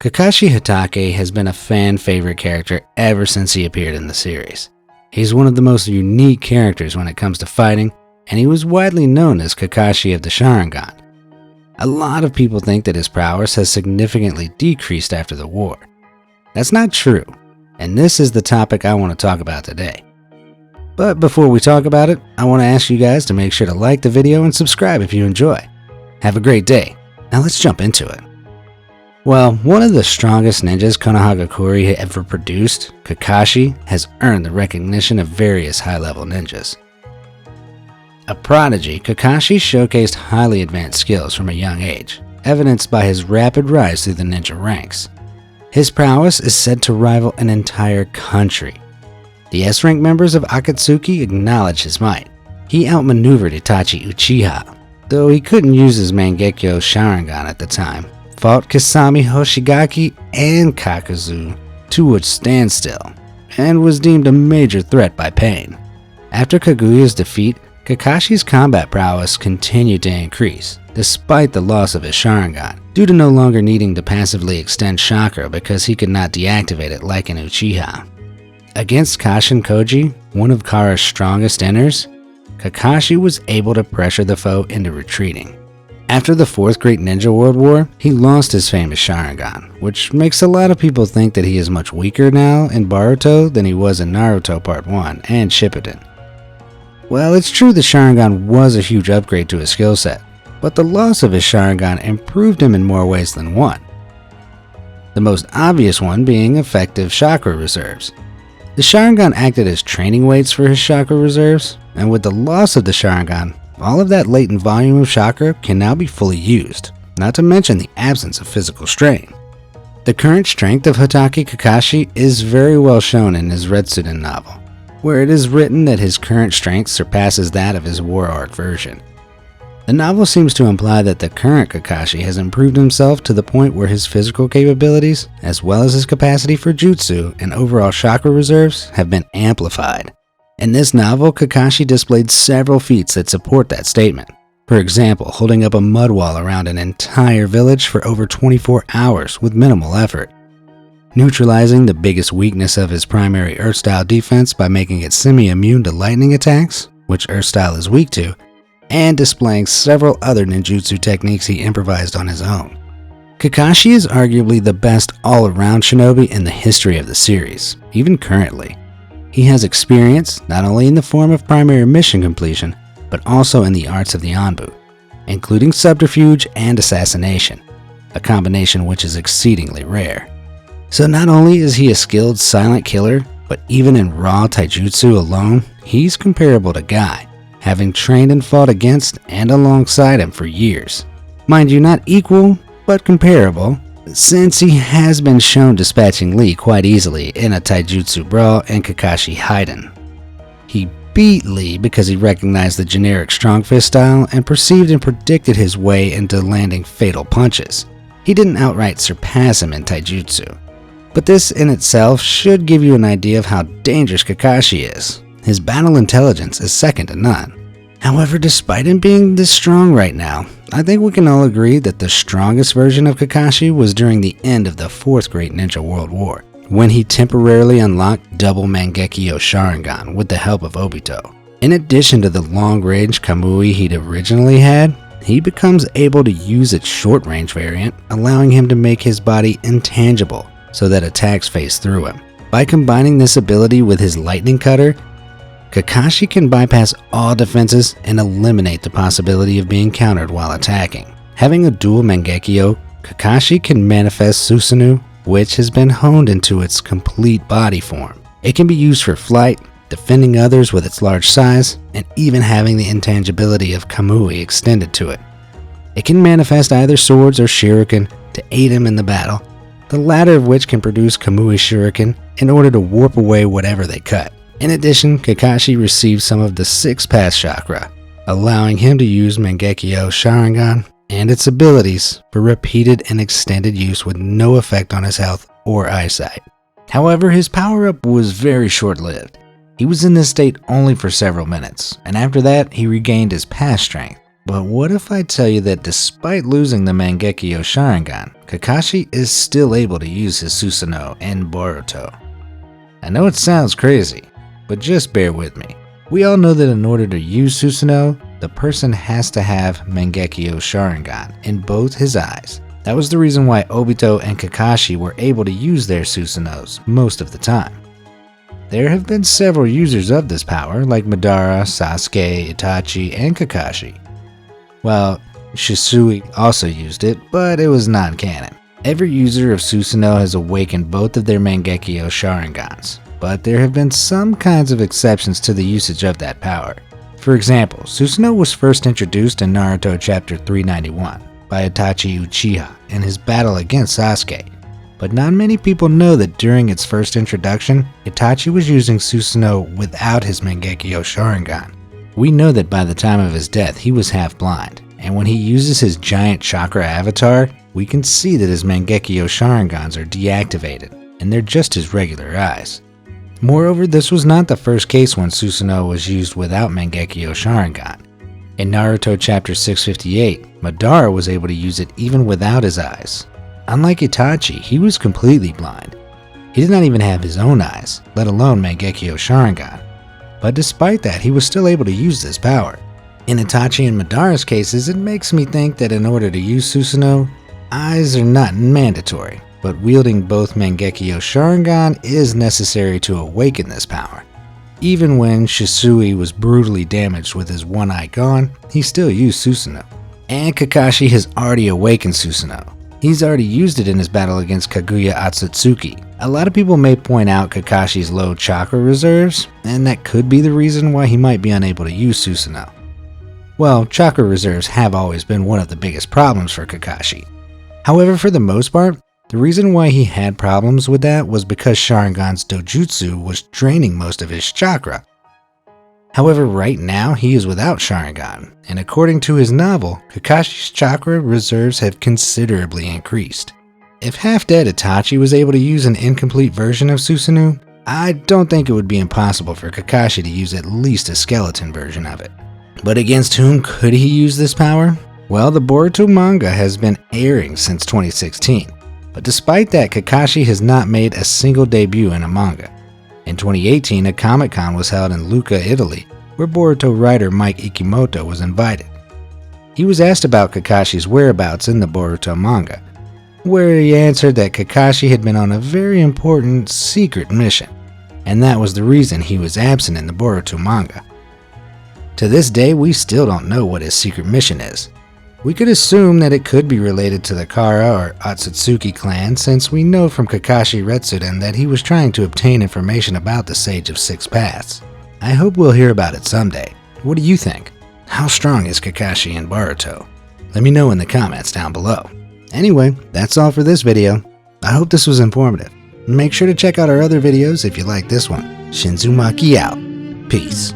Kakashi Hatake has been a fan-favorite character ever since he appeared in the series. He's one of the most unique characters when it comes to fighting, and he was widely known as Kakashi of the Sharingan. A lot of people think that his prowess has significantly decreased after the war. That's not true, and this is the topic I want to talk about today. But before we talk about it, I want to ask you guys to make sure to like the video and subscribe if you enjoy. Have a great day. Now let's jump into it. Well, one of the strongest ninjas Konohagakure ever produced, Kakashi, has earned the recognition of various high-level ninjas. A prodigy, Kakashi showcased highly advanced skills from a young age, evidenced by his rapid rise through the ninja ranks. His prowess is said to rival an entire country. The S-rank members of Akatsuki acknowledge his might. He outmaneuvered Itachi Uchiha, though he couldn't use his Mangekyo Sharingan at the time. Fought Kasami Hoshigaki and Kakuzu to a standstill, and was deemed a major threat by Pain. After Kaguya's defeat, Kakashi's combat prowess continued to increase, despite the loss of his Sharingan, due to no longer needing to passively extend chakra because he could not deactivate it like an Uchiha. Against Kashin Koji, one of Kara's strongest inners, Kakashi was able to pressure the foe into retreating. After the Fourth Great Ninja World War, he lost his famous Sharingan, which makes a lot of people think that he is much weaker now in Boruto than he was in Naruto Part 1 and Shippuden. Well, it's true the Sharingan was a huge upgrade to his skill set, but the loss of his Sharingan improved him in more ways than one. The most obvious one being effective chakra reserves. The Sharingan acted as training weights for his chakra reserves, and with the loss of the Sharingan, all of that latent volume of chakra can now be fully used, not to mention the absence of physical strain. The current strength of Hatake Kakashi is very well shown in his Retsuden novel, where it is written that his current strength surpasses that of his War Arc version. The novel seems to imply that the current Kakashi has improved himself to the point where his physical capabilities, as well as his capacity for jutsu and overall chakra reserves, have been amplified. In this novel, Kakashi displayed several feats that support that statement. For example, holding up a mud wall around an entire village for over 24 hours with minimal effort. Neutralizing the biggest weakness of his primary Earth-style defense by making it semi-immune to lightning attacks, which Earth-style is weak to, and displaying several other ninjutsu techniques he improvised on his own. Kakashi is arguably the best all-around shinobi in the history of the series, even currently. He has experience not only in the form of primary mission completion, but also in the arts of the Anbu, including subterfuge and assassination, a combination which is exceedingly rare. So not only is he a skilled silent killer, but even in raw taijutsu alone, he's comparable to Guy, having trained and fought against and alongside him for years. Mind you, not equal, but comparable, since he has been shown dispatching Lee quite easily in a taijutsu brawl in Kakashi Haiden. He beat Lee because he recognized the generic strong fist style and perceived and predicted his way into landing fatal punches. He didn't outright surpass him in taijutsu. But this in itself should give you an idea of how dangerous Kakashi is. His battle intelligence is second to none. However, despite him being this strong right now, I think we can all agree that the strongest version of Kakashi was during the end of the Fourth Great Ninja World War, when he temporarily unlocked double Mangekyo Sharingan with the help of Obito. In addition to the long-range Kamui he'd originally had, he becomes able to use its short-range variant, allowing him to make his body intangible so that attacks phase through him. By combining this ability with his lightning cutter, Kakashi can bypass all defenses and eliminate the possibility of being countered while attacking. Having a dual Mangekyo, Kakashi can manifest Susano'o, which has been honed into its complete body form. It can be used for flight, defending others with its large size, and even having the intangibility of Kamui extended to it. It can manifest either swords or shuriken to aid him in the battle, the latter of which can produce Kamui shuriken in order to warp away whatever they cut. In addition, Kakashi receives some of the 6 pass chakra, allowing him to use Mangekyo Sharingan and its abilities for repeated and extended use with no effect on his health or eyesight. However, his power-up was very short-lived. He was in this state only for several minutes, and after that, he regained his past strength, But what if I tell you that despite losing the Mangekyo Sharingan, Kakashi is still able to use his Susano'o in Boruto? I know it sounds crazy, but just bear with me. We all know that in order to use Susano'o, the person has to have Mangekyo Sharingan in both his eyes. That was the reason why Obito and Kakashi were able to use their Susano'os most of the time. There have been several users of this power, like Madara, Sasuke, Itachi, and Kakashi. Well, Shisui also used it, but it was non-canon. Every user of Susanoo has awakened both of their Mangekyo Sharingans, but there have been some kinds of exceptions to the usage of that power. For example, Susanoo was first introduced in Naruto chapter 391 by Itachi Uchiha in his battle against Sasuke, but not many people know that during its first introduction, Itachi was using Susanoo without his Mangekyo Sharingan. We know that by the time of his death he was half blind, and when he uses his giant chakra avatar, we can see that his Mangekyo Sharingans are deactivated, and they're just his regular eyes. Moreover, this was not the first case when Susanoo was used without Mangekyo Sharingan. In Naruto chapter 658, Madara was able to use it even without his eyes. Unlike Itachi, he was completely blind. He did not even have his own eyes, let alone Mangekyo Sharingan. But despite that, he was still able to use this power. In Itachi and Madara's cases, it makes me think that in order to use Susanoo, eyes are not mandatory, but wielding both Mangekyo Sharingan is necessary to awaken this power. Even when Shisui was brutally damaged with his one eye gone, he still used Susanoo. And Kakashi has already awakened Susanoo. He's already used it in his battle against Kaguya Otsutsuki. A lot of people may point out Kakashi's low chakra reserves, and that could be the reason why he might be unable to use Susanoo. Well, chakra reserves have always been one of the biggest problems for Kakashi. However, for the most part, the reason why he had problems with that was because Sharingan's dojutsu was draining most of his chakra. However, right now he is without Sharingan, and according to his novel, Kakashi's chakra reserves have considerably increased. If half-dead Itachi was able to use an incomplete version of Susanoo, I don't think it would be impossible for Kakashi to use at least a skeleton version of it. But against whom could he use this power? Well, the Boruto manga has been airing since 2016. But despite that, Kakashi has not made a single debut in a manga. In 2018, a Comic-Con was held in Lucca, Italy, where Boruto writer Mike Ikimoto was invited. He was asked about Kakashi's whereabouts in the Boruto manga, where he answered that Kakashi had been on a very important secret mission, and that was the reason he was absent in the Boruto manga. To this day, we still don't know what his secret mission is. We could assume that it could be related to the Kara or Otsutsuki clan, since we know from Kakashi Retsuden that he was trying to obtain information about the Sage of Six Paths. I hope we'll hear about it someday. What do you think? How strong is Kakashi in Boruto? Let me know in the comments down below. Anyway, that's all for this video. I hope this was informative. Make sure to check out our other videos if you like this one. Shinzumaki out. Peace.